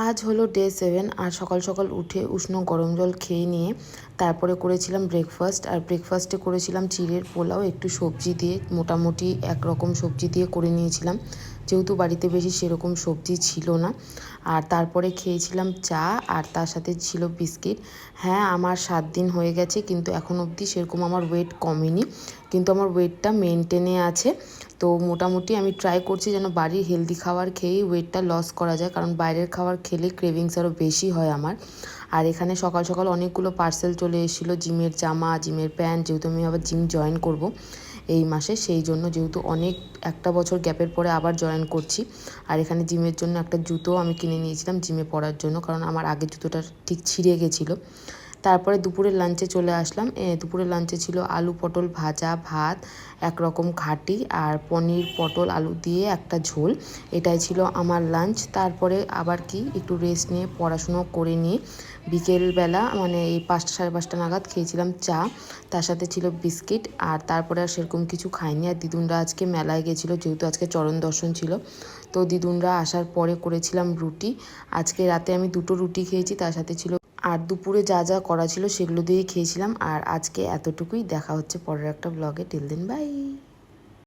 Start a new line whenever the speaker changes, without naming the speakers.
আজ হলো ডে 7 আর সকাল সকাল উঠে উষ্ণ গরম জল খেয়ে নিয়ে তারপরে করেছিলাম ব্রেকফাস্ট। আর ব্রেকফাস্টে করেছিলাম চিড়ের পোলাও, একটু সবজি দিয়ে, মোটামুটি একরকম সবজি দিয়ে করে নিয়েছিলাম, যেহেতু বাড়িতে বেশি সেরকম সবজি ছিল না। আর তারপরে খেয়েছিলাম চা, আর তার সাথে ছিল বিস্কিট। হ্যাঁ, আমার 7 দিন হয়ে গেছে, কিন্তু এখন অবধি সেরকম আমার ওয়েট কমেনি, কিন্তু আমার ওয়েটটা মেনটেনে আছে। তো মোটামুটি আমি ট্রাই করছি যেন বাড়ির হেলদি খাবার খেয়েই ওয়েটটা লস করা যায়, কারণ বাইরের খাবার খেলে ক্রেভিংস আরও বেশি হয় আমার। আর এখানে সকাল সকাল অনেকগুলো পার্সেল চলে এসেছিলো, জিমের জামা, জিমের প্যান্ট, যেহেতু আমি আবার জিম জয়েন করব এই মাসে, সেই জন্য, যেহেতু একটা বছর গ্যাপের পরে আবার জয়েন করছি। আর এখানে জিমের জন্য একটা জুতো আমি কিনে নিয়েছিলাম জিমে পরার জন্য, কারণ আমার আগের জুতোটা ঠিক ছিঁড়ে গেছিলো। তারপরে দুপুরের লাঞ্চে চলে আসলাম। দুপুরের লাঞ্চে ছিল আলু পটল ভাজা, ভাত, একরকম ঘাটি, আর পনির পটল আলু দিয়ে একটা ঝোল। এটাই ছিল আমার লাঞ্চ। তারপরে আবার একটু রেস্ট নিয়ে পড়াশুনো করে নিয়ে বিকেলবেলা মানে এই 5টা সাড়ে 5টা নাগাদ খেয়েছিলাম চা, তার সাথে ছিল বিস্কিট। আর তারপরে আর সেরকম কিছু খাইনি। আর দিদুনরা আজকে মেলায় গেছিলো, যেহেতু আজকে চরণ দর্শন ছিল, তো দিদুনরা আসার পরে করেছিলাম রুটি। আজকে রাতে আমি 2টো রুটি খেয়েছি, তার সাথে ছিল, আর দুপুরে যা যা করা ছিল সেগুলো দিয়েই খেয়েছিলাম। আর আজকে এতটুকুই। দেখা হচ্ছে পরের একটা ব্লগে। Till then, by.